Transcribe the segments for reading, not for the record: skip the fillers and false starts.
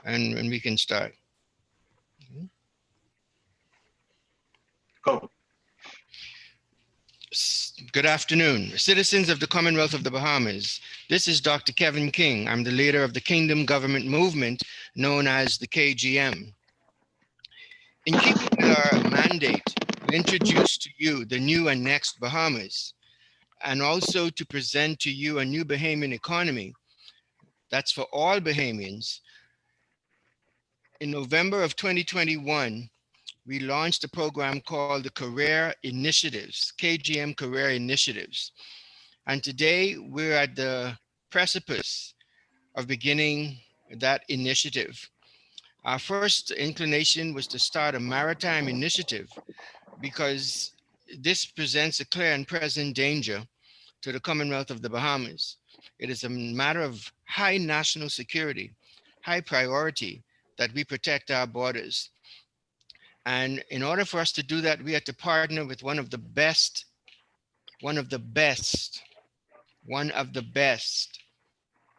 and we can start. Go. Good afternoon, citizens of the Commonwealth of the Bahamas. This is Dr. Kevin King. I'm the leader of the Kingdom Government Movement known as the KGM. In keeping with our mandate, we introduce to you the new and next Bahamas, and also to present to you a new Bahamian economy that's for all Bahamians. In November of 2021, we launched a program called the Career Initiatives, KGM Career Initiatives. And today we're at the precipice of beginning that initiative. Our first inclination was to start a maritime initiative because this presents a clear and present danger to the Commonwealth of the Bahamas. It is a matter of high national security, high priority that we protect our borders. And in order for us to do that, we had to partner with one of the best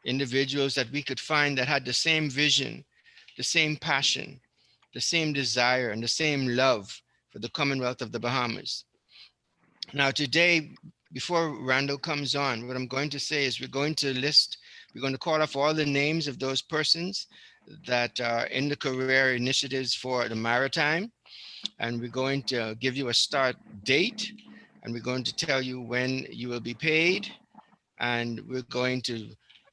individuals that we could find that had the same vision, the same passion, the same desire, and the same love for the Commonwealth of the Bahamas. Now today, before Randall comes on, what I'm going to say is we're going to call off all the names of those persons that are in the career initiatives for the maritime, and we're going to give you a start date, and we're going to tell you when you will be paid, and we're going to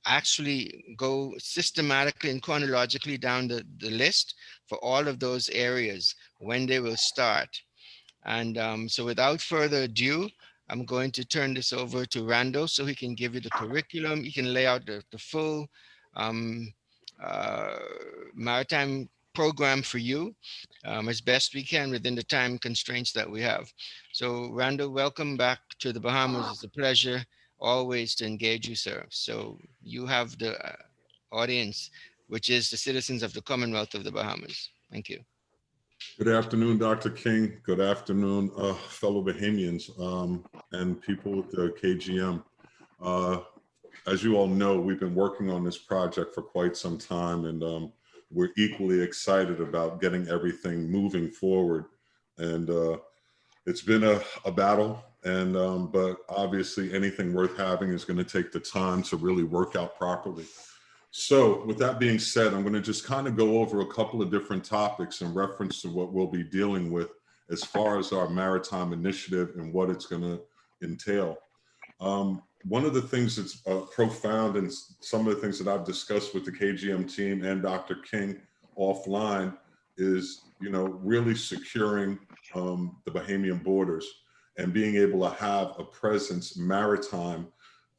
actually go systematically and chronologically down the list for all of those areas, when they will start. And so without further ado, I'm going to turn this over to Randall so he can give you the curriculum. He can lay out the full maritime program for you as best we can within the time constraints that we have. So Randall, welcome back to the Bahamas. It's a pleasure always to engage you, sir. So you have the audience, which is the citizens of the Commonwealth of the Bahamas. Thank you. Good afternoon, Dr. King. Good afternoon, fellow Bahamians and people with the KGM. As you all know, we've been working on this project for quite some time, and we're equally excited about getting everything moving forward. And it's been a battle, and but obviously anything worth having is going to take the time to really work out properly. So with that being said, I'm going to just kind of go over a couple of different topics in reference to what we'll be dealing with as far as our maritime initiative and what it's going to entail. One of the things that's profound, and some of the things that I've discussed with the KGM team and Dr. King offline, is, you know, really securing the Bahamian borders and being able to have a presence maritime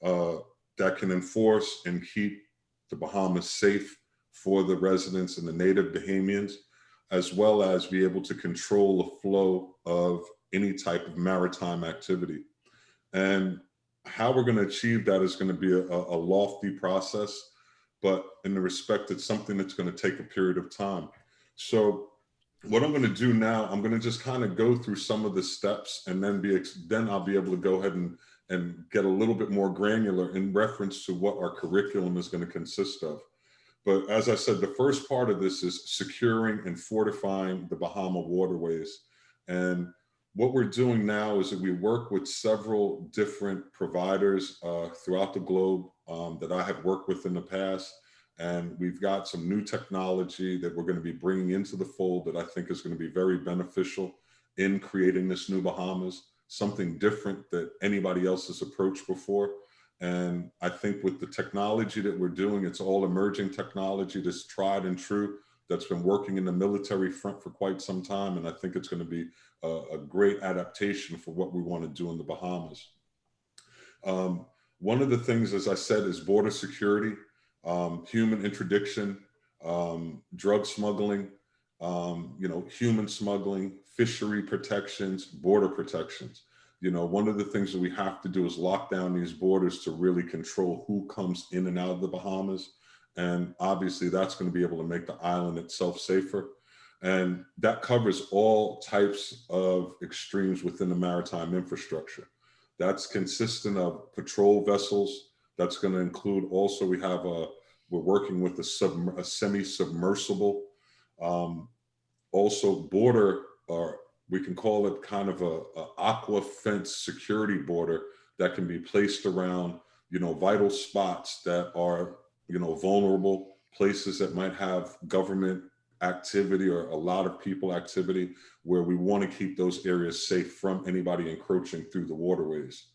that can enforce and keep the Bahamas safe for the residents and the native Bahamians, as well as be able to control the flow of any type of maritime activity. And how we're going to achieve that is going to be a lofty process, but in the respect, it's something that's going to take a period of time. So what I'm going to do now, I'm going to just kind of go through some of the steps, and then I'll be able to go ahead and get a little bit more granular in reference to what our curriculum is going to consist of. But as I said, the first part of this is securing and fortifying the Bahama waterways. And what we're doing now is that we work with several different providers throughout the globe that I have worked with in the past. And we've got some new technology that we're going to be bringing into the fold that I think is going to be very beneficial in creating this new Bahamas, something different that anybody else has approached before. And I think with the technology that we're doing, it's all emerging technology that's tried and true, that's been working in the military front for quite some time. And I think it's going to be a great adaptation for what we want to do in the Bahamas. One of the things, as I said, is border security, human interdiction, drug smuggling, human smuggling, fishery protections, border protections. You know, one of the things that we have to do is lock down these borders to really control who comes in and out of the Bahamas. And obviously that's going to be able to make the island itself safer. And that covers all types of extremes within the maritime infrastructure. That's consistent of patrol vessels. That's going to include also, we have We're working with a semi-submersible. Also border, or we can call it kind of a aqua fence security border that can be placed around, vital spots that are, vulnerable, places that might have government activity or a lot of people activity, where we want to keep those areas safe from anybody encroaching through the waterways.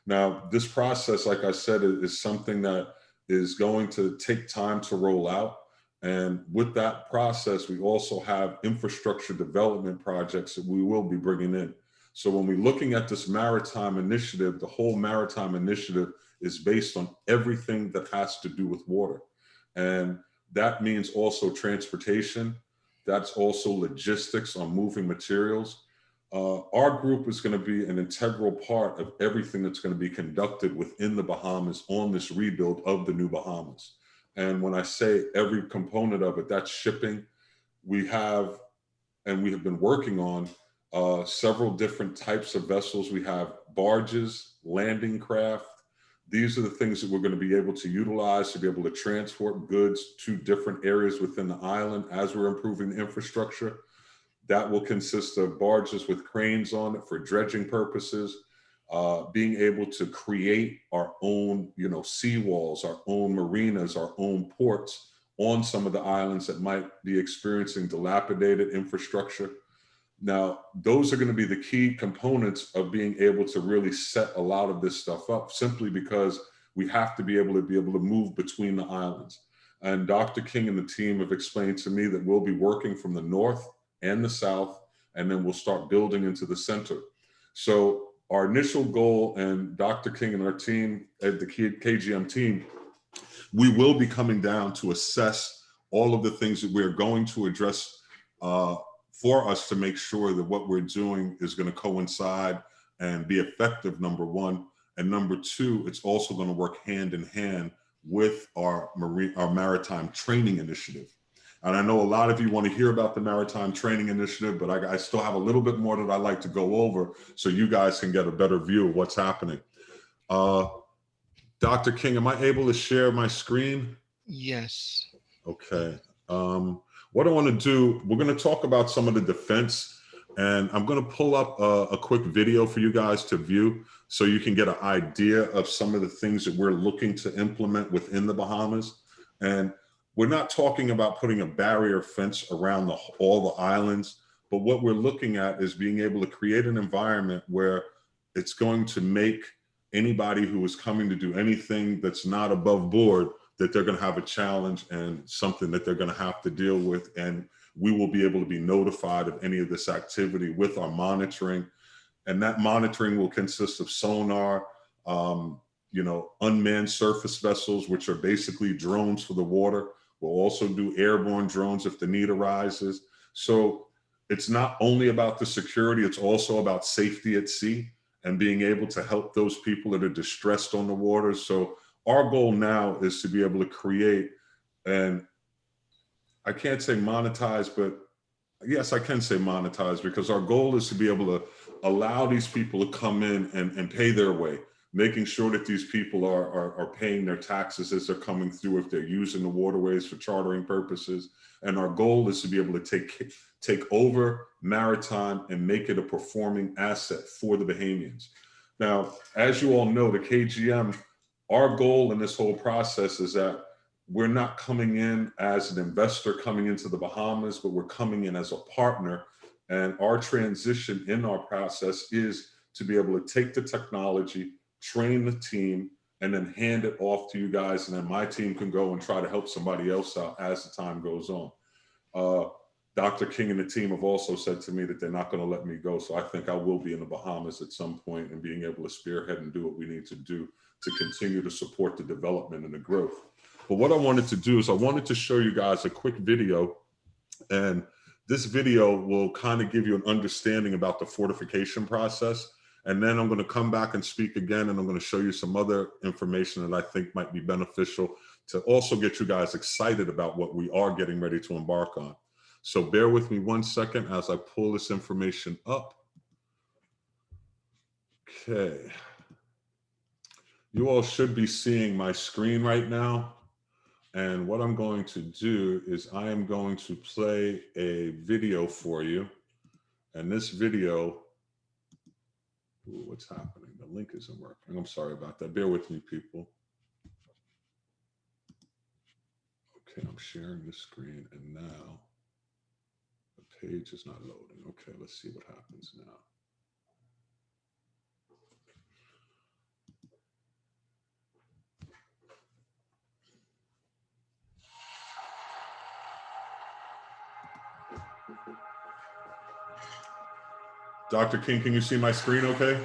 Now, this process, like I said, is something that is going to take time to roll out. And with that process, we also have infrastructure development projects that we will be bringing in. So when we're looking at this maritime initiative, the whole maritime initiative is based on everything that has to do with water. And that means also transportation. That's also logistics on moving materials. Our group is going to be an integral part of everything that's going to be conducted within the Bahamas on this rebuild of the new Bahamas. And when I say every component of it, that's shipping. We have been working on several different types of vessels. We have barges, landing craft. These are the things that we're going to be able to utilize to be able to transport goods to different areas within the island as we're improving the infrastructure. That will consist of barges with cranes on it for dredging purposes, being able to create our own, seawalls, our own marinas, our own ports on some of the islands that might be experiencing dilapidated infrastructure. Now, those are going to be the key components of being able to really set a lot of this stuff up, simply because we have to be able to move between the islands. And Dr. King and the team have explained to me that we'll be working from the north and the south, and then we'll start building into the center. So our initial goal, and Dr. King and our team at the KGM team, we will be coming down to assess all of the things that we're going to address for us to make sure that what we're doing is going to coincide and be effective, number one. And number two, it's also going to work hand in hand with our maritime training initiative. And I know a lot of you want to hear about the Maritime Training Initiative, but I still have a little bit more that I'd like to go over so you guys can get a better view of what's happening. Dr. King, am I able to share my screen? Yes. Okay. What I want to do, we're going to talk about some of the defense, and I'm going to pull up a quick video for you guys to view so you can get an idea of some of the things that we're looking to implement within the Bahamas. And we're not talking about putting a barrier fence around all the islands, but what we're looking at is being able to create an environment where it's going to make anybody who is coming to do anything that's not above board, that they're going to have a challenge and something that they're going to have to deal with. And we will be able to be notified of any of this activity with our monitoring. And that monitoring will consist of sonar, unmanned surface vessels, which are basically drones for the water. We'll also do airborne drones if the need arises. So it's not only about the security, it's also about safety at sea and being able to help those people that are distressed on the water. So our goal now is to be able to create, and I can't say monetize, but yes, I can say monetize, because our goal is to be able to allow these people to come in and pay their way, making sure that these people are paying their taxes as they're coming through, if they're using the waterways for chartering purposes. And our goal is to be able to take over maritime and make it a performing asset for the Bahamians. Now, as you all know, the KGM, our goal in this whole process is that we're not coming in as an investor coming into the Bahamas, but we're coming in as a partner. And our transition in our process is to be able to take the technology, train the team, and then hand it off to you guys. And then my team can go and try to help somebody else out as the time goes on. Dr. King and the team have also said to me that they're not going to let me go. So I think I will be in the Bahamas at some point and being able to spearhead and do what we need to do to continue to support the development and the growth. But what I wanted to do is I wanted to show you guys a quick video, and this video will kind of give you an understanding about the fortification process. And then I'm going to come back and speak again, and I'm going to show you some other information that I think might be beneficial to also get you guys excited about what we are getting ready to embark on. So bear with me 1 second as I pull this information up. Okay. You all should be seeing my screen right now. And what I'm going to do is I am going to play a video for you. And this video, ooh, what's happening? The link isn't working. I'm sorry about that. Bear with me, people. Okay, I'm sharing the screen and now the page is not loading. Okay, let's see what happens now. Dr. King, can you see my screen okay?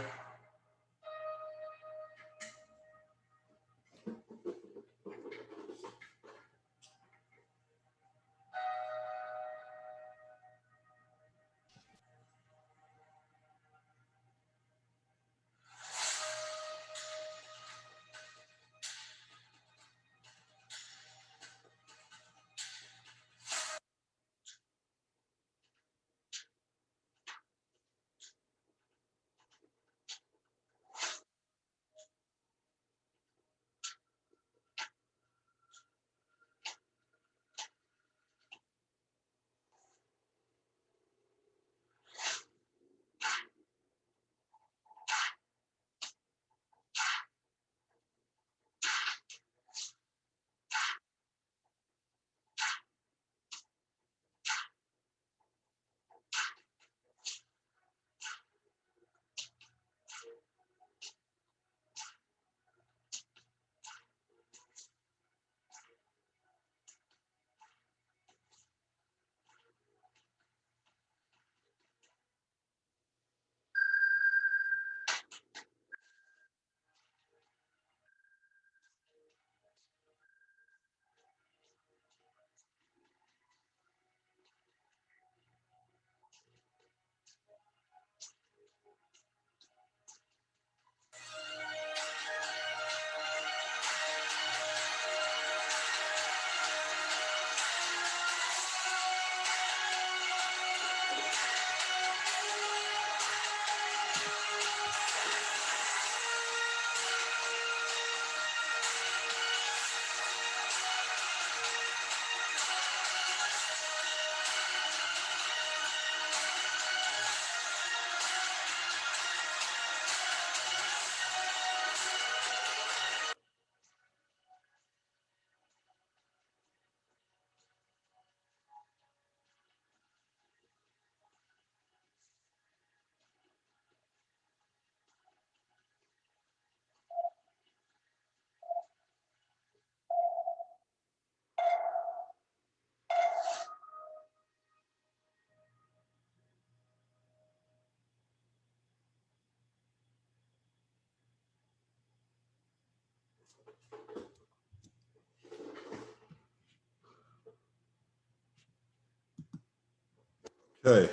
Okay,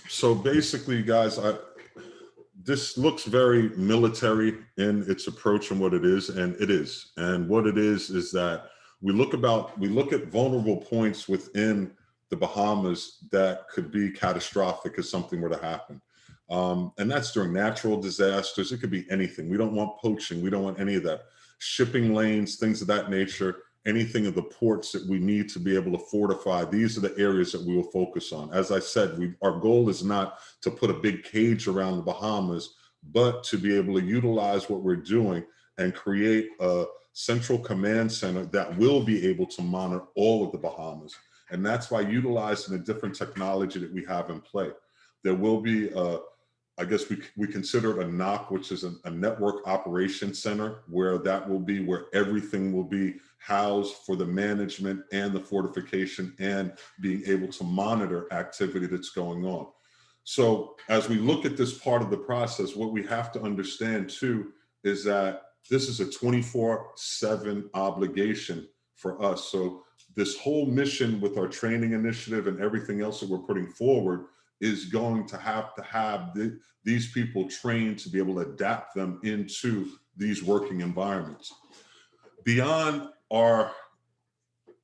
so basically, guys, this looks very military in its approach and what it is, and it is. And what it is that we look at vulnerable points within the Bahamas that could be catastrophic if something were to happen. And that's during natural disasters. It could be anything. We don't want poaching. We don't want any of that. Shipping lanes, things of that nature, anything of the ports that we need to be able to fortify. These are the areas that we will focus on. As I said, our goal is not to put a big cage around the Bahamas, but to be able to utilize what we're doing and create a central command center that will be able to monitor all of the Bahamas. And that's by utilizing the different technology that we have in play. There will be I guess we consider it a NOC, which is a network operations center, where that will be where everything will be housed for the management and the fortification and being able to monitor activity that's going on. So as we look at this part of the process, what we have to understand too is that this is a 24/7 obligation for us. So this whole mission with our training initiative and everything else that we're putting forward is going to have these people trained to be able to adapt them into these working environments. Beyond our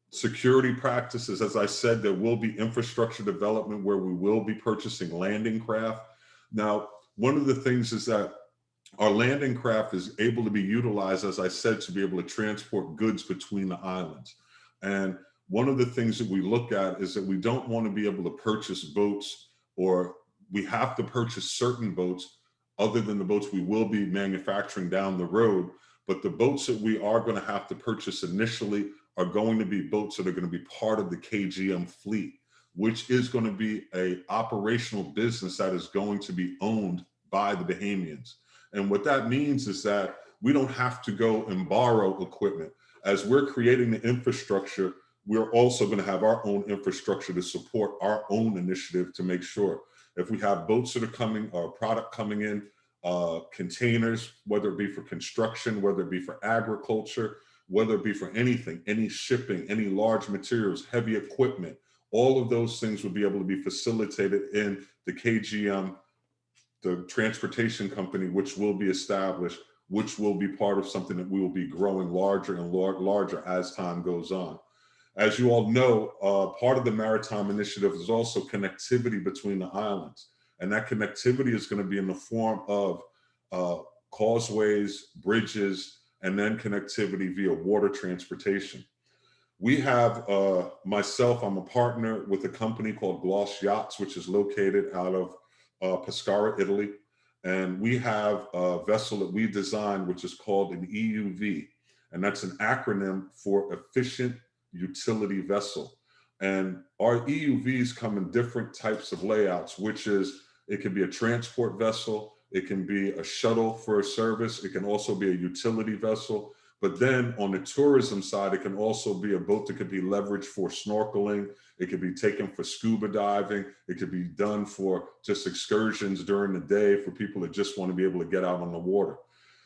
security practices, as I said, there will be infrastructure development where we will be purchasing landing craft. Now, one of the things is that our landing craft is able to be utilized, as I said, to be able to transport goods between the islands. And one of the things that we look at is that we don't want to be able to purchase boats, or we have to purchase certain boats other than the boats we will be manufacturing down the road. But the boats that we are going to have to purchase initially are going to be boats that are going to be part of the KGM fleet, which is going to be an operational business that is going to be owned by the Bahamians. And what that means is that we don't have to go and borrow equipment. As we're creating the infrastructure, we're also going to have our own infrastructure to support our own initiative to make sure if we have boats that are coming or product coming in, containers, whether it be for construction, whether it be for agriculture, whether it be for anything, any shipping, any large materials, heavy equipment, all of those things will be able to be facilitated in the KGM, the transportation company, which will be established, which will be part of something that we will be growing larger and larger as time goes on. As you all know, part of the Maritime Initiative is also connectivity between the islands. And that connectivity is going to be in the form of causeways, bridges, and then connectivity via water transportation. We have, myself, I'm a partner with a company called Gloss Yachts, which is located out of Pescara, Italy. And we have a vessel that we designed, which is called an EUV. And that's an acronym for Efficient Utility Vessel. And our EUVs come in different types of layouts, which is, it can be a transport vessel, it can be a shuttle for a service, it can also be a utility vessel. But then on the tourism side, it can also be a boat that could be leveraged for snorkeling. It could be taken for scuba diving. It could be done for just excursions during the day for people that just want to be able to get out on the water.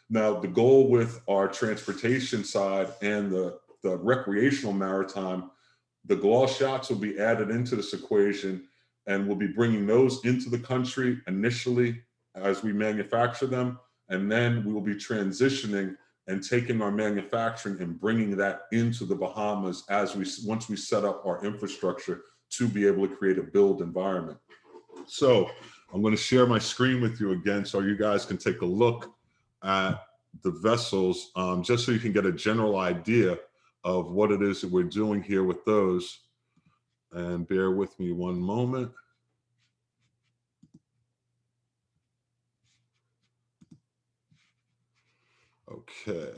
Now, the goal with our transportation side and the recreational maritime, the gloss yachts will be added into this equation, and we'll be bringing those into the country initially as we manufacture them. And then we will be transitioning and taking our manufacturing and bringing that into the Bahamas once we set up our infrastructure to be able to create a build environment. So I'm going to share my screen with you again so you guys can take a look at the vessels, just so you can get a general idea of what it is that we're doing here with those. And bear with me one moment. Okay.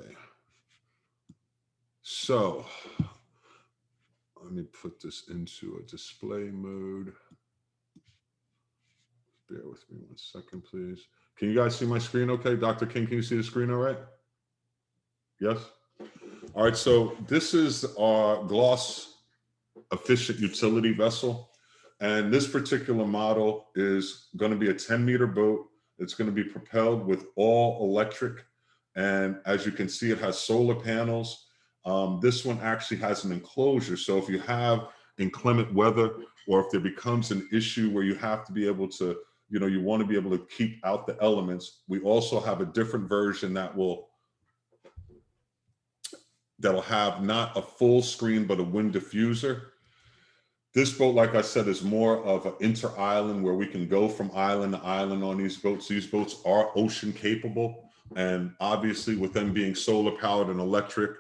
So let me put this into a display mode. Bear with me 1 second, please. Can you guys see my screen okay? Dr. King, can you see the screen all right? Yes? All right, so this is our Gloss Efficient Utility Vessel. And this particular model is going to be a 10-meter boat. It's going to be propelled with all electric. And as you can see, it has solar panels. This one actually has an enclosure. So if you have inclement weather, or if there becomes an issue where you have to be able to, you want to be able to keep out the elements, we also have a different version that'll have not a full screen, but a wind diffuser. This boat, like I said, is more of an inter-island where we can go from island to island on these boats. These boats are ocean capable. And obviously with them being solar powered and electric,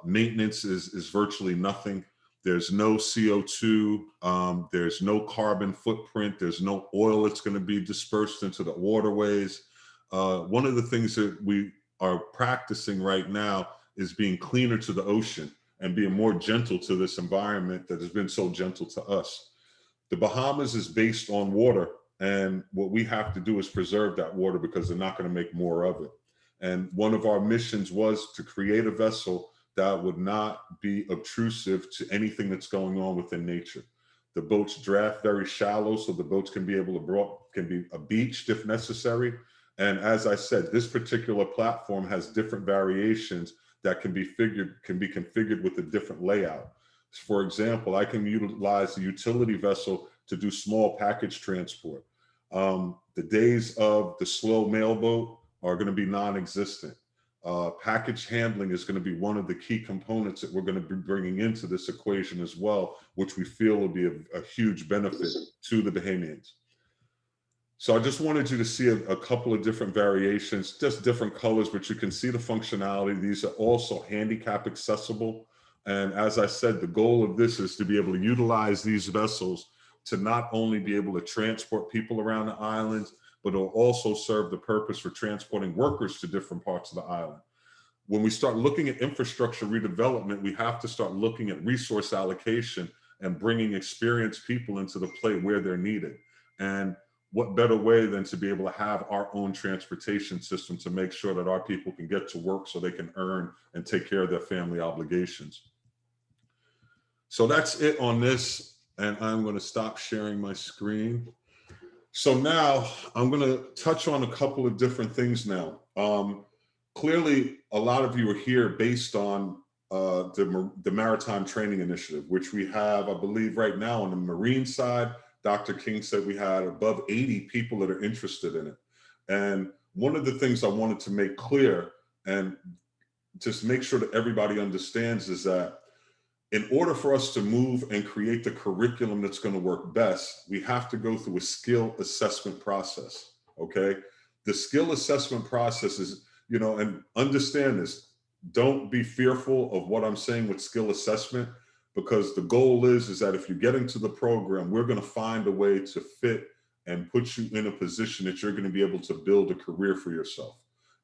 maintenance is virtually nothing. There's no CO2, there's no carbon footprint, there's no oil that's going to be dispersed into the waterways. One of the things that we are practicing right now is being cleaner to the ocean and being more gentle to this environment that has been so gentle to us. The Bahamas is based on water, and what we have to do is preserve that water because they're not going to make more of it. And one of our missions was to create a vessel that would not be obtrusive to anything that's going on within nature. The boats draft very shallow, so the boats can be beached if necessary. And as I said, this particular platform has different variations that can be configured with a different layout. For example, I can utilize the utility vessel to do small package transport. The days of the slow mailboat are going to be non-existent. Package handling is going to be one of the key components that we're going to be bringing into this equation as well, which we feel will be a huge benefit to the Bahamians. So I just wanted you to see a couple of different variations, just different colors, but you can see the functionality. These are also handicap accessible. And as I said, the goal of this is to be able to utilize these vessels to not only be able to transport people around the islands, but it'll also serve the purpose for transporting workers to different parts of the island. When we start looking at infrastructure redevelopment, we have to start looking at resource allocation and bringing experienced people into the play where they're needed. And what better way than to be able to have our own transportation system to make sure that our people can get to work so they can earn and take care of their family obligations. So that's it on this, and I'm going to stop sharing my screen. So now I'm going to touch on a couple of different things now. Clearly, a lot of you are here based on the Maritime Training Initiative, which we have, I believe right now on the Marine side. Dr. King said we had above 80 people that are interested in it. And one of the things I wanted to make clear and just make sure that everybody understands is that in order for us to move and create the curriculum that's going to work best, we have to go through a skill assessment process, okay? The skill assessment process is, and understand this, don't be fearful of what I'm saying with skill assessment, because the goal is that if you get into the program, we're going to find a way to fit and put you in a position that you're going to be able to build a career for yourself.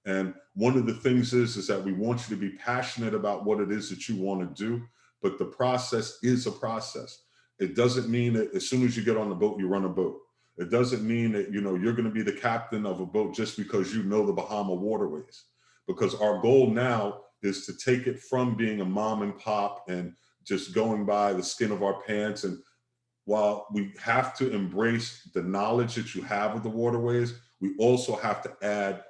And one of the things is that we want you to be passionate about what it is that you want to do, but the process is a process. It doesn't mean that as soon as you get on the boat, you run a boat. It doesn't mean that, you're going to be the captain of a boat just because you know the Bahama waterways, because our goal now is to take it from being a mom and pop and just going by the skin of our pants. And while we have to embrace the knowledge that you have of the waterways, we also have to add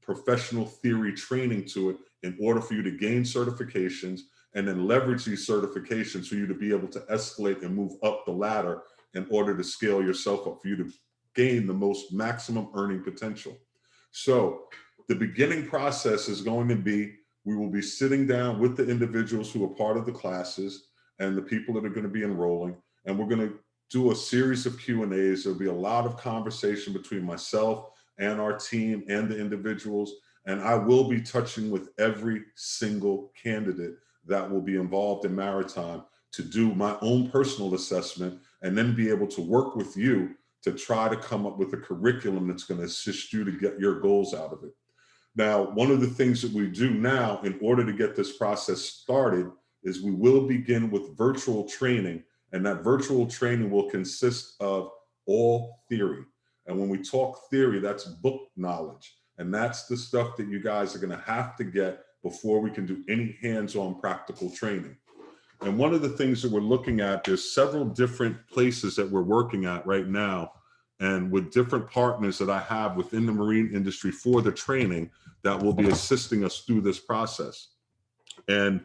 professional theory training to it in order for you to gain certifications and then leverage these certifications for you to be able to escalate and move up the ladder in order to scale yourself up, for you to gain the most maximum earning potential. So the beginning process is going to be, we will be sitting down with the individuals who are part of the classes and the people that are going to be enrolling, and we're going to do a series of Q&As. There'll be a lot of conversation between myself and our team and the individuals, and I will be touching with every single candidate that will be involved in maritime to do my own personal assessment and then be able to work with you to try to come up with a curriculum that's going to assist you to get your goals out of it. Now, one of the things that we do now in order to get this process started is we will begin with virtual training, and that virtual training will consist of all theory. And when we talk theory, that's book knowledge. And that's the stuff that you guys are going to have to get before we can do any hands-on practical training. And one of the things that we're looking at, there's several different places that we're working at right now, and with different partners that I have within the marine industry for the training that will be assisting us through this process. And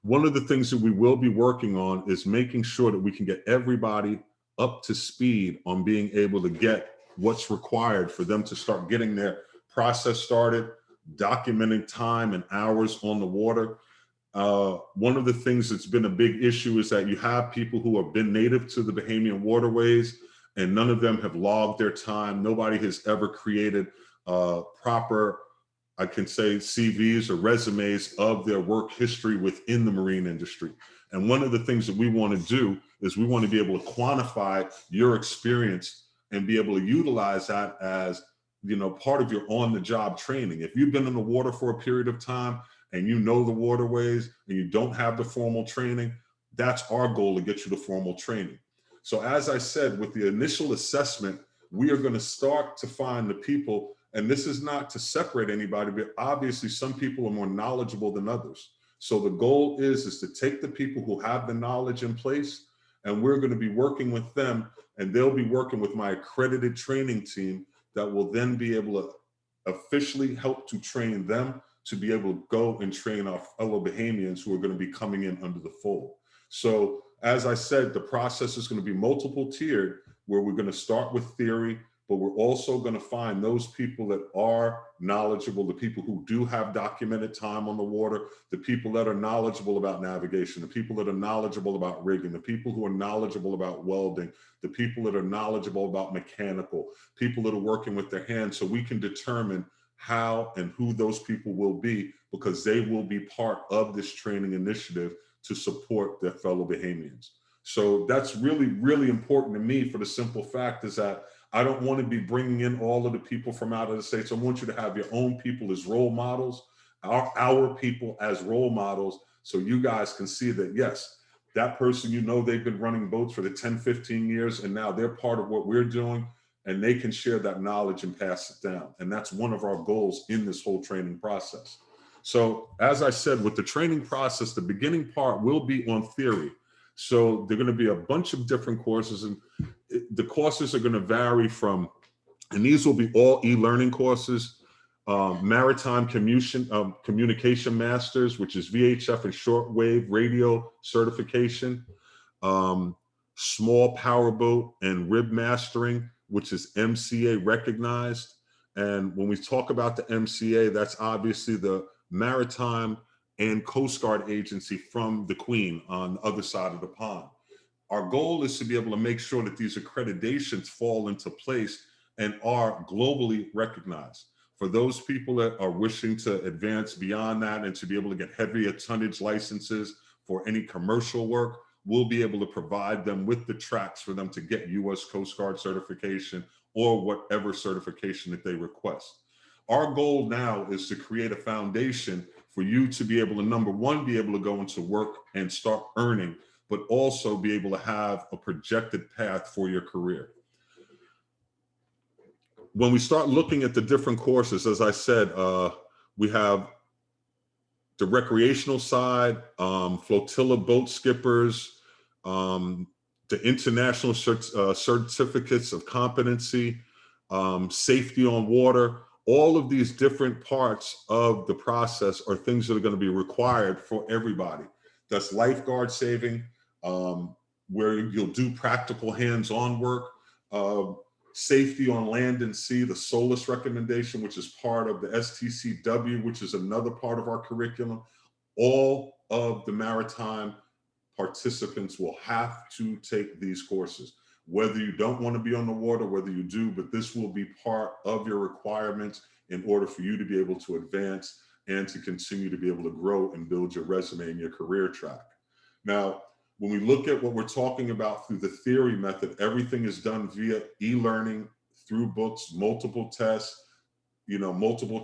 one of the things that we will be working on is making sure that we can get everybody up to speed on being able to get what's required for them to start getting their process started, documenting time and hours on the water. One of the things that's been a big issue is that you have people who have been native to the Bahamian waterways, and none of them have logged their time. Nobody has ever created proper, I can say, CVs or resumes of their work history within the marine industry. And one of the things that we want to do is we want to be able to quantify your experience and be able to utilize that as, part of your on-the-job training. If you've been in the water for a period of time and you know the waterways and you don't have the formal training, that's our goal, to get you the formal training. So as I said, with the initial assessment, we are going to start to find the people, and this is not to separate anybody, but obviously some people are more knowledgeable than others. So the goal is to take the people who have the knowledge in place, and we're going to be working with them, and they'll be working with my accredited training team that will then be able to officially help to train them to be able to go and train our fellow Bahamians who are going to be coming in under the fold. So as I said, the process is going to be multiple tiered, where we're going to start with theory. but we're also going to find those people that are knowledgeable, the people who do have documented time on the water, the people that are knowledgeable about navigation, the people that are knowledgeable about rigging, the people who are knowledgeable about welding, the people that are knowledgeable about mechanical, people that are working with their hands, so we can determine how and who those people will be, because they will be part of this training initiative to support their fellow Bahamians. So that's really, really important to me, for the simple fact is that I don't want to be bringing in all of the people from out of the States. I want you to have your own people as role models, our people as role models, so you guys can see that, yes, that person, you know, they've been running boats for the 10, 15 years, and now they're part of what we're doing, and they can share that knowledge and pass it down. And that's one of our goals in this whole training process. So as I said, with the training process, the beginning part will be on theory. So there are going to be a bunch of different courses, and the courses are going to vary from, and these will be all e-learning courses, Maritime Communication Masters, which is VHF and shortwave radio certification, small powerboat and rib mastering, which is MCA recognized. And when we talk about the MCA, that's obviously the Maritime and Coast Guard agency from the Queen on the other side of the pond. Our goal is to be able to make sure that these accreditations fall into place and are globally recognized. For those people that are wishing to advance beyond that and to be able to get heavier tonnage licenses for any commercial work, we'll be able to provide them with the tracks for them to get U.S. Coast Guard certification or whatever certification that they request. Our goal now is to create a foundation for you to be able to, number one, be able to go into work and start earning, but also be able to have a projected path for your career. When we start looking at the different courses, as I said, we have the recreational side, flotilla boat skippers, the international certificates of competency, safety on water. All of these different parts of the process are things that are going to be required for everybody. That's lifeguard saving, where you'll do practical hands-on work, safety on land and sea, the SOLAS recommendation, which is part of the STCW, which is another part of our curriculum. All of the maritime participants will have to take these courses, whether you don't want to be on the water, whether you do, but this will be part of your requirements in order for you to be able to advance and to continue to be able to grow and build your resume and your career track. Now, when we look at what we're talking about through the theory method, everything is done via e-learning, through books, multiple tests, you know, multiple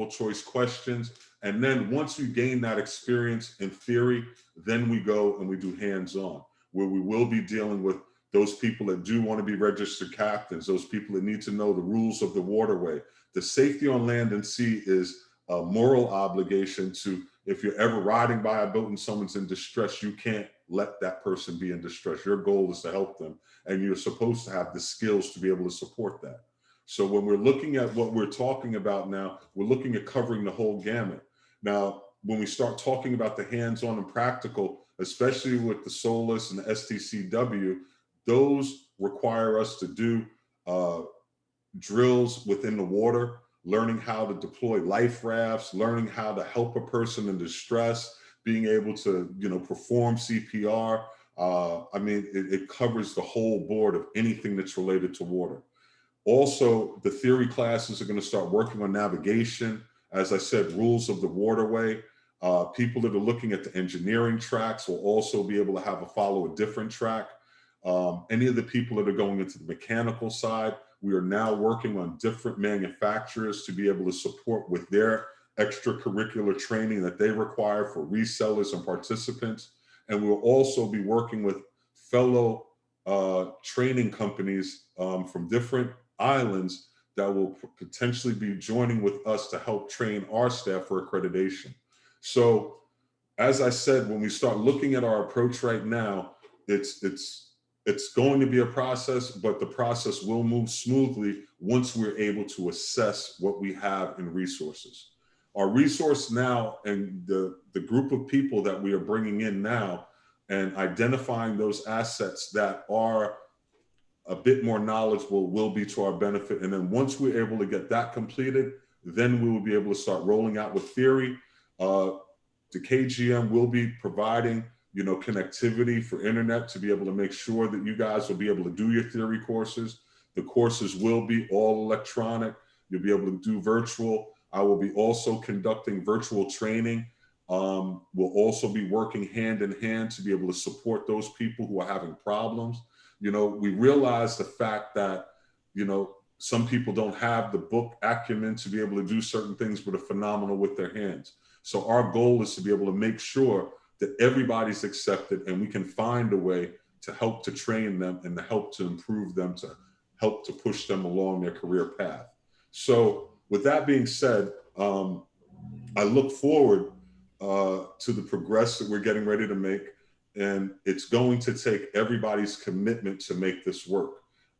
choice questions. And then once you gain that experience in theory, then we go and we do hands-on, where we will be dealing with those people that do want to be registered captains, those people that need to know the rules of the waterway. The safety on land and sea is a moral obligation to, if you're ever riding by a boat and someone's in distress, you can't let that person be in distress. Your goal is to help them, and you're supposed to have the skills to be able to support that. So when we're looking at what we're talking about now, we're looking at covering the whole gamut. Now, when we start talking about the hands-on and practical, especially with the SOLAS and the STCW, those require us to do drills within the water, learning how to deploy life rafts, learning how to help a person in distress, being able to, you know, perform CPR. I mean, it covers the whole board of anything that's related to water. Also, the theory classes are going to start working on navigation. As I said, rules of the waterway. People that are looking at the engineering tracks will also be able to follow a different track. Any of the people that are going into the mechanical side, we are now working on different manufacturers to be able to support with their extracurricular training that they require for resellers and participants. And we'll also be working with fellow training companies from different islands that will potentially be joining with us to help train our staff for accreditation. So, as I said, when we start looking at our approach right now, it's going to be a process, but the process will move smoothly once we're able to assess what we have in resources. Our resource now and the group of people that we are bringing in now and identifying those assets that are a bit more knowledgeable will be to our benefit. And then once we're able to get that completed, then we will be able to start rolling out with theory. The KGM will be providing, connectivity for internet to be able to make sure that you guys will be able to do your theory courses. The courses will be all electronic. You'll be able to do virtual. I will be also conducting virtual training. We'll also be working hand in hand to be able to support those people who are having problems. We realize the fact that, some people don't have the book acumen to be able to do certain things that are phenomenal with their hands. So our goal is to be able to make sure that everybody's accepted and we can find a way to help to train them and to help to improve them, to help to push them along their career path. So with that being said, I look forward to the progress that we're getting ready to make. And it's going to take everybody's commitment to make this work.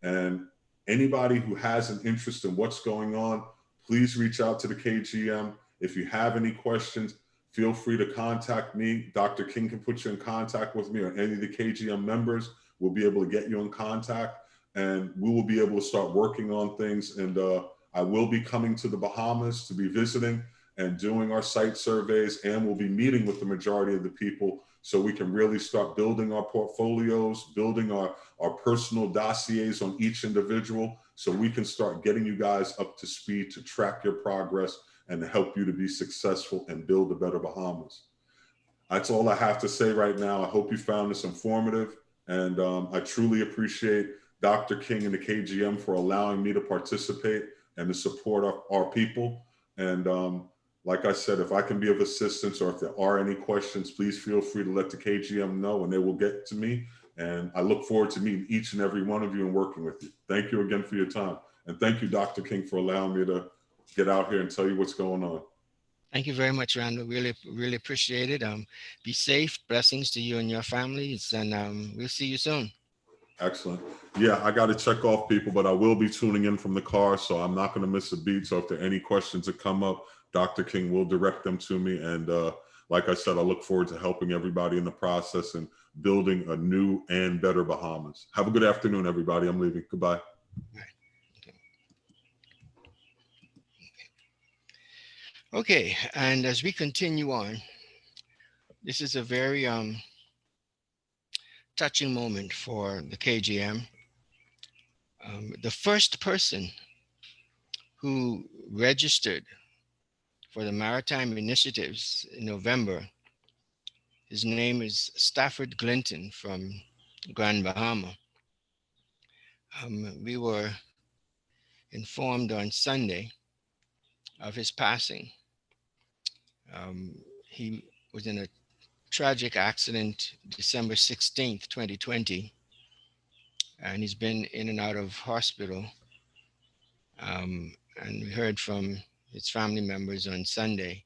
And anybody who has an interest in what's going on, please reach out to the KGM. If you have any questions, feel free to contact me. Dr. King can put you in contact with me, or any of the KGM members will be able to get you in contact, and we will be able to start working on things. And I will be coming to the Bahamas to be visiting and doing our site surveys, and we'll be meeting with the majority of the people so we can really start building our portfolios, building our personal dossiers on each individual, so we can start getting you guys up to speed to track your progress and to help you to be successful and build a better Bahamas. That's all I have to say right now. I hope you found this informative, and I truly appreciate Dr. King and the KGM for allowing me to participate and to support our people. And like I said, if I can be of assistance, or if there are any questions, please feel free to let the KGM know and they will get to me. And I look forward to meeting each and every one of you and working with you. Thank you again for your time. And thank you, Dr. King, for allowing me to get out here and tell you what's going on. Thank you very much, Randall. Really appreciate it. Be safe. Blessings to you and your families, and we'll see you soon. Excellent. Yeah, I got to check off people, but I will be tuning in from the car, so I'm not going to miss a beat. So if there are any questions that come up, Dr. King will direct them to me. And like I said, I look forward to helping everybody in the process and building a new and better Bahamas. Have a good afternoon, everybody. I'm leaving. Goodbye. Okay, and as we continue on, this is a very touching moment for the KGM. The first person who registered for the Maritime Initiatives in November, his name is Stafford Glinton from Grand Bahama. We were informed on Sunday of his passing. He was in a tragic accident December 16th, 2020, and he's been in and out of hospital. And we heard from his family members on Sunday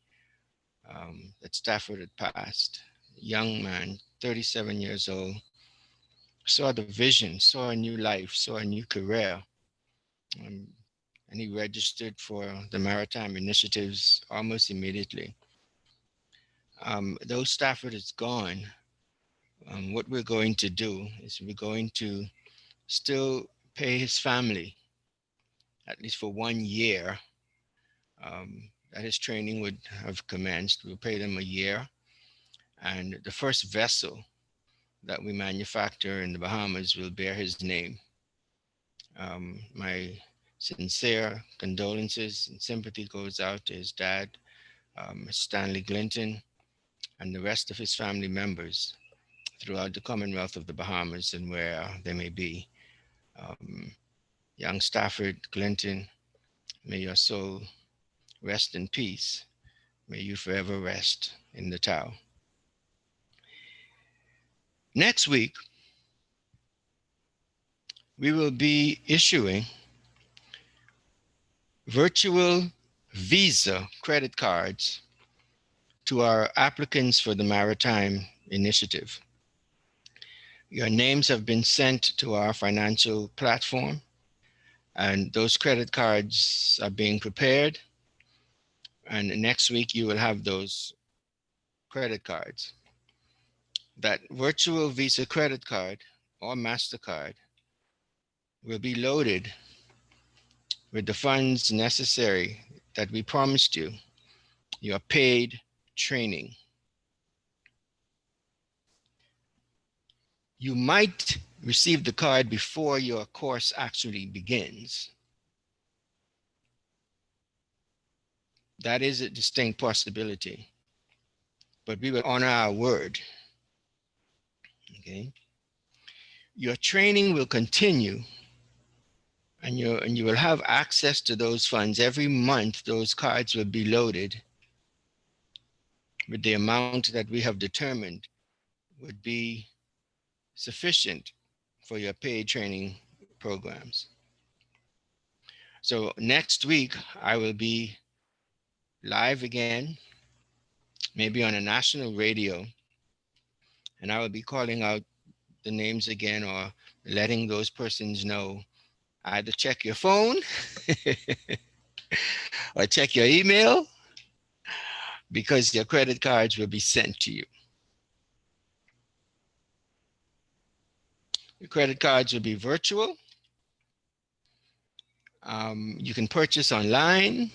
that Stafford had passed. Young man, 37 years old, saw the vision, saw a new life, saw a new career. And he registered for the Maritime Initiatives almost immediately. Though Stafford is gone, what we're going to do is we're going to still pay his family, at least for 1 year, that his training would have commenced. We'll pay them a year. And the first vessel that we manufacture in the Bahamas will bear his name. My sincere condolences and sympathy goes out to his dad, Stanley Glinton, and the rest of his family members throughout the Commonwealth of the Bahamas and where they may be. Young Stafford Glinton, may your soul rest in peace. May you forever rest in the Tao. Next week, we will be issuing virtual Visa credit cards to our applicants for the Maritime Initiative. Your names have been sent to our financial platform, and those credit cards are being prepared. And next week, you will have those credit cards. That virtual Visa credit card or MasterCard will be loaded with the funds necessary that we promised you, your paid training. You might receive the card before your course actually begins. That is a distinct possibility, but we will honor our word. Okay. Your training will continue, and you will have access to those funds every month. Those cards will be loaded with the amount that we have determined would be sufficient for your paid training programs. So next week, I will be live again, maybe on a national radio, and I will be calling out the names again or letting those persons know. Either check your phone or check your email, because your credit cards will be sent to you. The credit cards will be virtual. You can purchase online.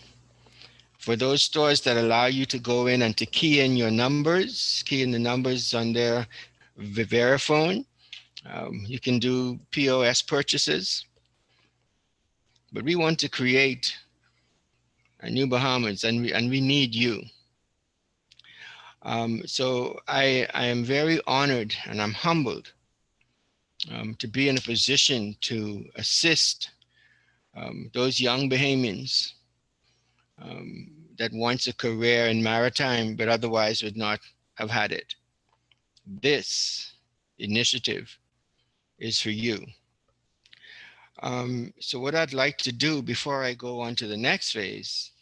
For those stores that allow you to go in and to key in your numbers, key in the numbers on their Verifone, you can do POS purchases. But we want to create a new Bahamas, and we need you. So I am very honored and I'm humbled to be in a position to assist those young Bahamians that wants a career in maritime but otherwise would not have had it. This initiative is for you. So what I'd like to do before I go on to the next phase,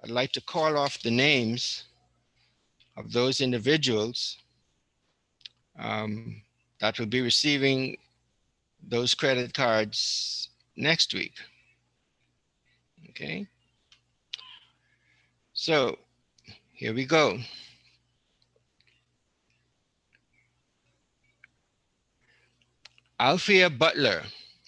I'd like to call off the names of those individuals that will be receiving those credit cards next week. Okay. So here we go. Althea Butler,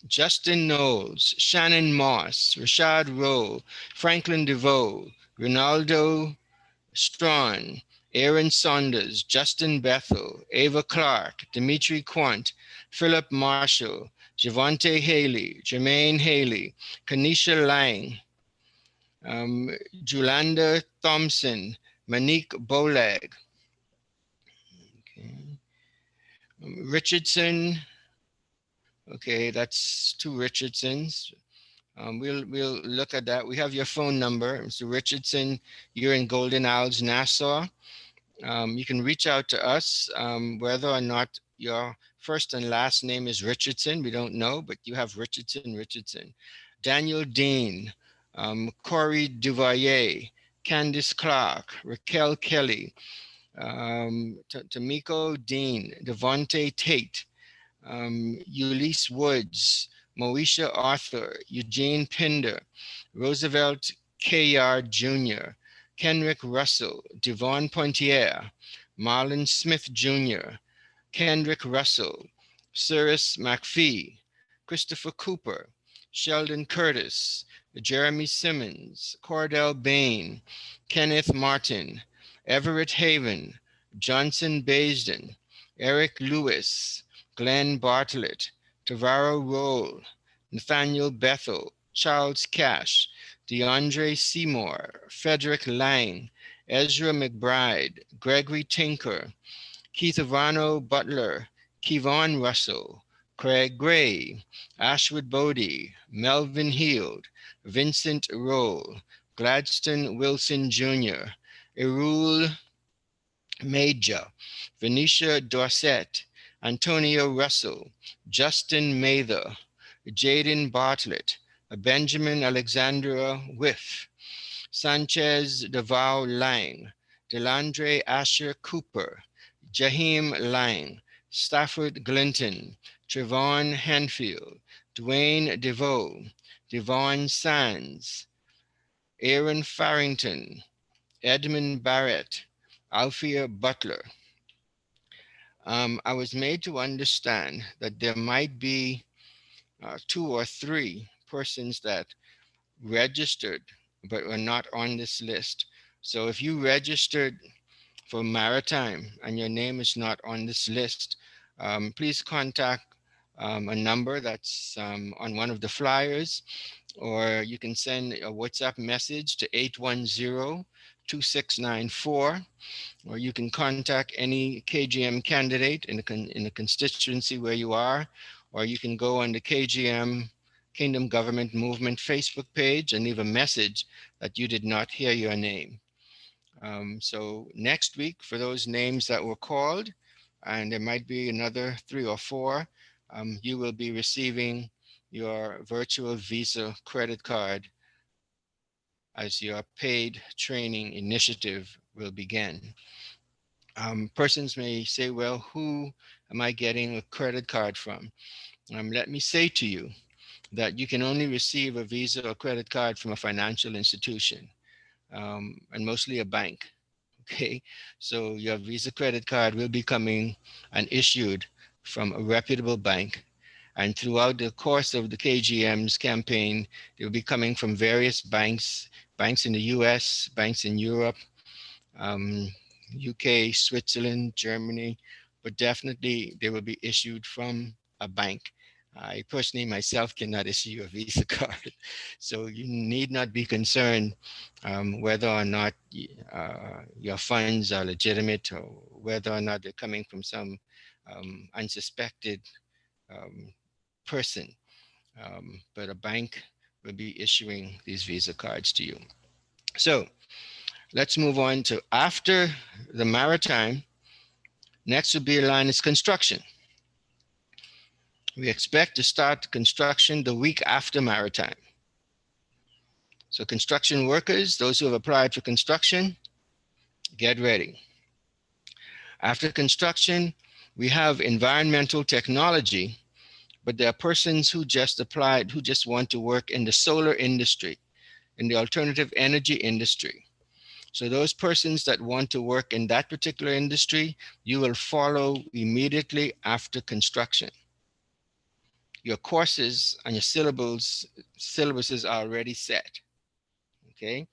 Justin Knowles, Shannon Moss, Rashad Rowe, Franklin DeVoe, Ronaldo Strawn, Aaron Saunders, Justin Bethel, Ava Clark, Dimitri Quant, Philip Marshall, Javante Haley, Jermaine Haley, Kanisha Lang, Julanda Thompson, Monique Bolag, okay. Richardson, okay, that's two Richardsons. We'll look at that. We have your phone number, Mr. Richardson. You're in Golden Isles, Nassau. You can reach out to us, whether or not your first and last name is Richardson. We don't know, but you have Richardson. Daniel Dean, Corey Duvalier, Candice Clark, Raquel Kelly, Tamiko Dean, Devontae Tate, Ulysses Woods, Moesha Arthur, Eugene Pinder, Roosevelt K.R. Jr., Kenrick Russell, Devon Pointier, Marlon Smith Jr., Kendrick Russell, Cyrus McPhee, Christopher Cooper, Sheldon Curtis, Jeremy Simmons, Cordell Bain, Kenneth Martin, Everett Haven, Johnson Baisden, Eric Lewis, Glenn Bartlett, Tavaro Roll, Nathaniel Bethel, Charles Cash, DeAndre Seymour, Frederick Lang, Ezra McBride, Gregory Tinker, Keith Ivano Butler, Kevon Russell, Craig Gray, Ashwood Bodie, Melvin Heald, Vincent Roll, Gladstone Wilson Jr., Erul Major, Venetia Dorset, Antonio Russell, Justin Mather, Jaden Bartlett, Benjamin Alexandra Whiff, Sanchez Davao Lang, Delandre Asher Cooper, Jaheim Lang, Stafford Glinton, Trevon Hanfield, Dwayne DeVoe, Devon Sands, Aaron Farrington, Edmund Barrett, Althea Butler. I was made to understand that there might be 2 or 3 persons that registered but were not on this list. So if you registered for maritime and your name is not on this list, please contact a number that's on one of the flyers, or you can send a WhatsApp message to 810-2694, or you can contact any KGM candidate in the constituency where you are, or you can go on the KGM Kingdom Government Movement Facebook page and leave a message that you did not hear your name. So next week, for those names that were called, and there might be another 3 or 4, you will be receiving your virtual Visa credit card as your paid training initiative will begin. Persons may say, well, who am I getting a credit card from? Let me say to you that you can only receive a Visa or credit card from a financial institution, and mostly a bank. Okay, so your Visa credit card will be coming and issued from a reputable bank. And throughout the course of the KGM's campaign, they will be coming from various banks, banks in the US, banks in Europe, um, UK, Switzerland, Germany, but definitely they will be issued from a bank. I personally myself cannot issue you a Visa card. So you need not be concerned whether or not your funds are legitimate, or whether or not they're coming from some unsuspected um, person. But a bank will be issuing these Visa cards to you. So let's move on to after the maritime. Next will be line is construction. We expect to start construction the week after maritime. So construction workers, those who have applied for construction, get ready. After construction, we have environmental technology, but there are persons who just applied, who just want to work in the solar industry, in the alternative energy industry. So those persons that want to work in that particular industry, you will follow immediately after construction. Your courses and your syllabuses are already set. Okay,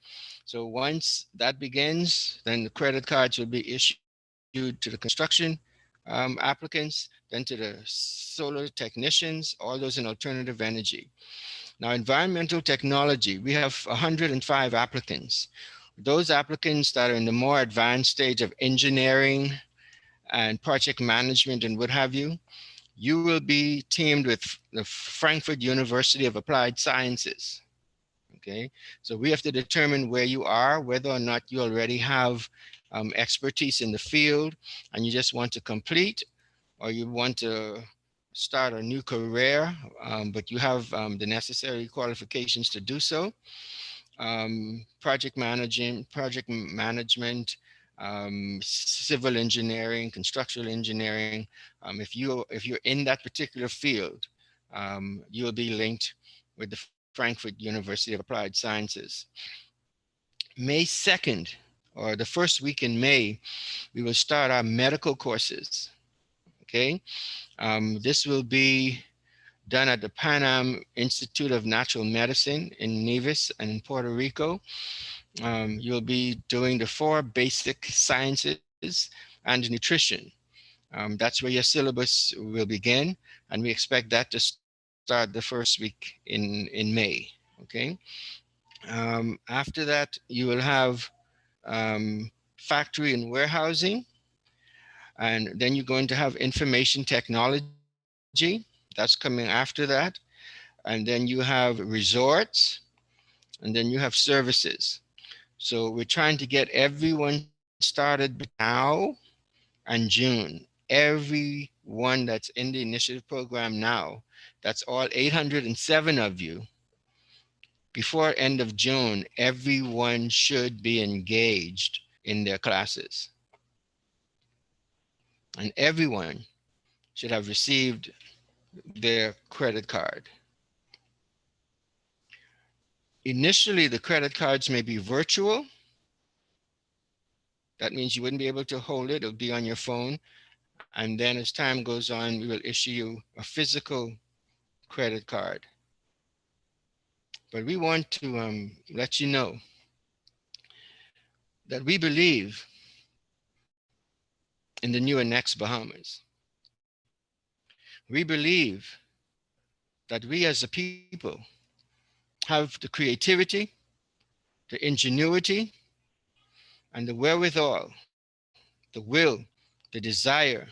so once that begins, then the credit cards will be issued to the construction applicants, then to the solar technicians, all those in alternative energy. Now, environmental technology, we have 105 applicants. Those applicants that are in the more advanced stage of engineering and project management and what have you, you will be teamed with the Frankfurt University of Applied Sciences. Okay, so we have to determine where you are, whether or not you already have expertise in the field and you just want to complete, or you want to start a new career, but you have the necessary qualifications to do so. Project management, civil engineering, construction engineering. If you're in that particular field, you'll be linked with the Frankfurt University of Applied Sciences. May 2nd, or the first week in May, we will start our medical courses. Okay, this will be done at the Pan Am Institute of Natural Medicine in Nevis and in Puerto Rico. You'll be doing the 4 basic sciences and nutrition. That's where your syllabus will begin, and we expect that to start the first week in May. Okay. After that, you will have factory and warehousing, and then you're going to have information technology. That's coming after that. And then you have resorts, and then you have services. So we're trying to get everyone started now and June. Everyone that's in the initiative program now, that's all 807 of you. Before end of June, everyone should be engaged in their classes. And everyone should have received their credit card. Initially, the credit cards may be virtual. That means you wouldn't be able to hold it. It'll be on your phone. And then as time goes on, we will issue you a physical credit card. But we want to let you know that we believe in the new and next Bahamas. We believe that we as a people have the creativity, the ingenuity, and the wherewithal, the will, the desire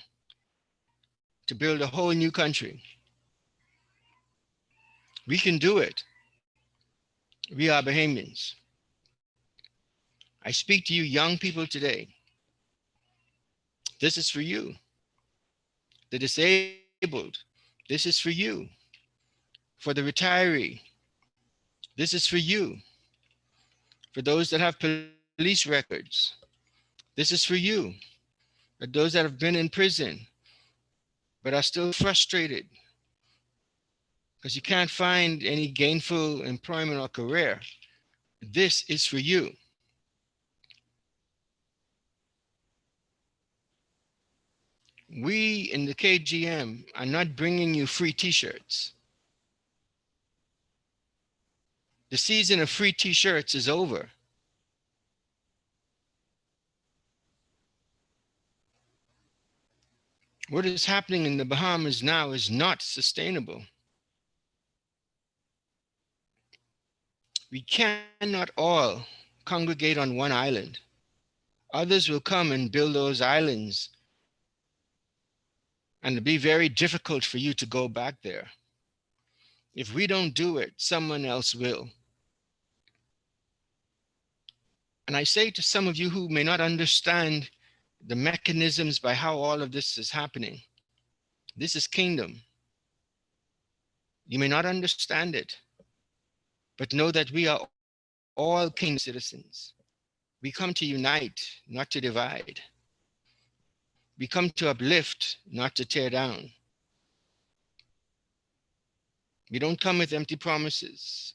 to build a whole new country. We can do it. We are Bahamians. I speak to you young people today. This is for you. The disabled, this is for you. For the retiree, this is for you. For those that have police records, this is for you. For those that have been in prison but are still frustrated because you can't find any gainful employment or career, this is for you. We in the KGM are not bringing you free t-shirts. The season of free t-shirts is over. What is happening in the Bahamas now is not sustainable. We cannot all congregate on one island. Others will come and build those islands, and it'll be very difficult for you to go back there. If we don't do it, someone else will. And I say to some of you who may not understand the mechanisms by how all of this is happening, this is kingdom. You may not understand it, but know that we are all kingdom citizens. We come to unite, not to divide. We come to uplift, not to tear down. We don't come with empty promises.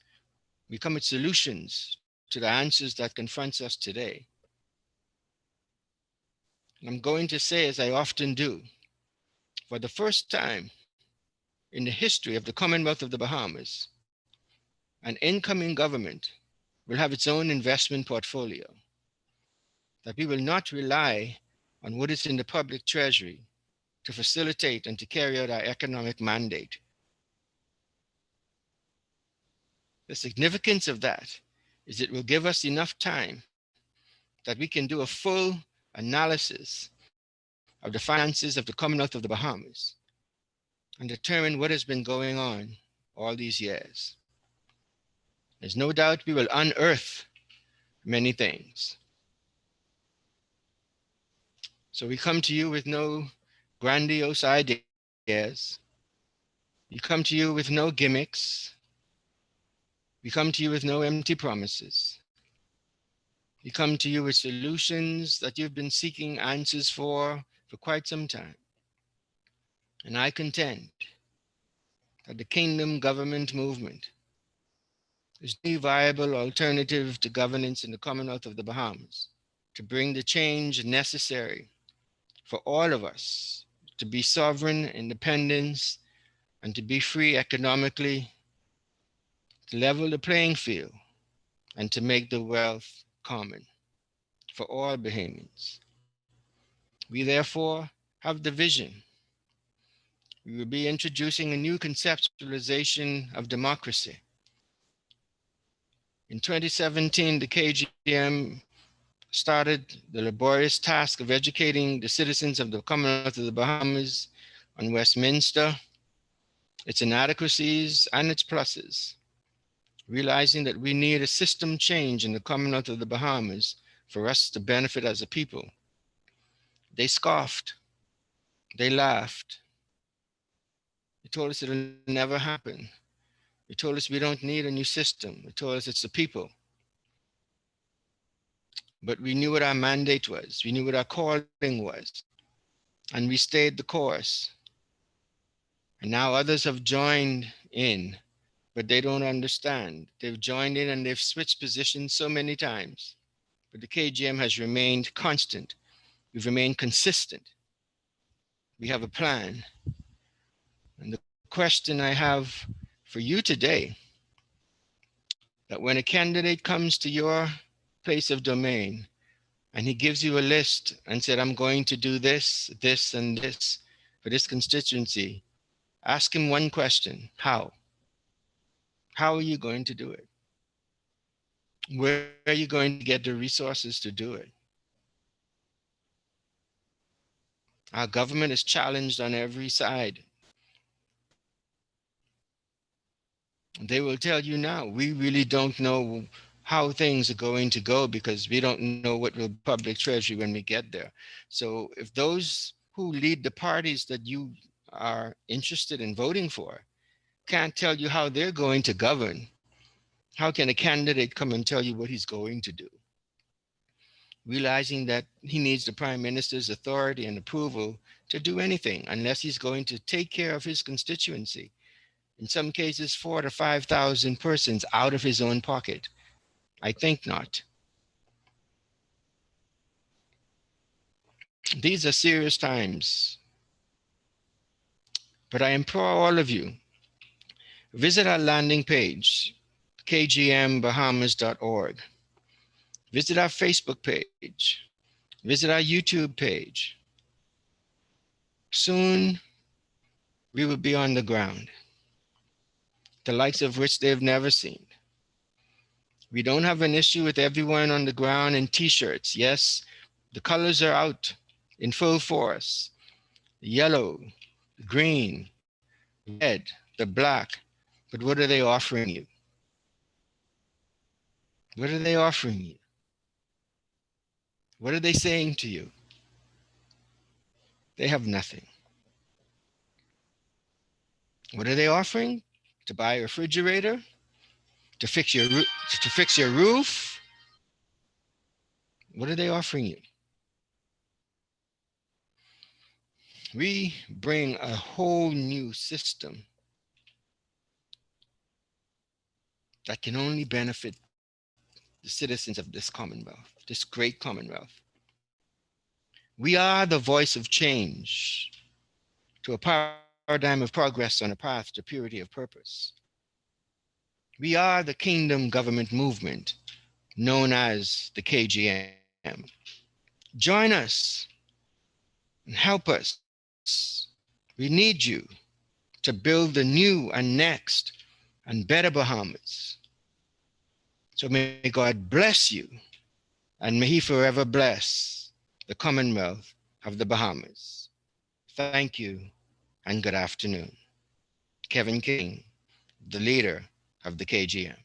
We come with solutions to the answers that confronts us today. And I'm going to say, as I often do, for the first time in the history of the Commonwealth of the Bahamas, an incoming government will have its own investment portfolio, that we will not rely on what is in the public treasury to facilitate and to carry out our economic mandate. The significance of that is it will give us enough time that we can do a full analysis of the finances of the Commonwealth of the Bahamas and determine what has been going on all these years. There's no doubt we will unearth many things. So we come to you with no grandiose ideas. We come to you with no gimmicks. We come to you with no empty promises. We come to you with solutions that you've been seeking answers for quite some time. And I contend that the Kingdom Government Movement is the viable alternative to governance in the Commonwealth of the Bahamas to bring the change necessary for all of us to be sovereign, independent, and to be free economically, to level the playing field, and to make the wealth common for all Bahamians. We therefore have the vision. We will be introducing a new conceptualization of democracy. In 2017, the KGM started the laborious task of educating the citizens of the Commonwealth of the Bahamas on Westminster, its inadequacies and its pluses, realizing that we need a system change in the Commonwealth of the Bahamas for us to benefit as a people. They scoffed, they laughed. They told us it'll never happen. They told us we don't need a new system. They told us it's the people. But we knew what our mandate was. We knew what our calling was. And we stayed the course. And now others have joined in, but they don't understand. They've joined in and they've switched positions so many times. But the KGM has remained constant. We've remained consistent. We have a plan. And the question I have for you today, that when a candidate comes to your place of domain and he gives you a list and said, I'm going to do this, this, and this for this constituency, ask him one question: how? How are you going to do it? Where are you going to get the resources to do it? Our government is challenged on every side. They will tell you now, we really don't know how things are going to go because we don't know what will be public treasury when we get there. So if those who lead the parties that you are interested in voting for can't tell you how they're going to govern, how can a candidate come and tell you what he's going to do? Realizing that he needs the prime minister's authority and approval to do anything unless he's going to take care of his constituency. In some cases, 4,000 to 5,000 persons out of his own pocket. I think not. These are serious times. But I implore all of you, visit our landing page, kgmbahamas.org. Visit our Facebook page. Visit our YouTube page. Soon, we will be on the ground, the likes of which they've never seen. We don't have an issue with everyone on the ground in t-shirts. Yes, the colors are out in full force. The yellow, the green, red, the black. But what are they offering you? What are they offering you? What are they saying to you? They have nothing. What are they offering? To buy a refrigerator? To fix your roof? What are they offering you? We bring a whole new system that can only benefit the citizens of this Commonwealth, this great Commonwealth. We are the voice of change to a paradigm of progress on a path to purity of purpose. We are the Kingdom Government Movement, known as the KGM. Join us and help us. We need you to build the new and next and better Bahamas. So may God bless you, and may He forever bless the Commonwealth of the Bahamas. Thank you, and good afternoon. Kevin King, the leader of the KGM.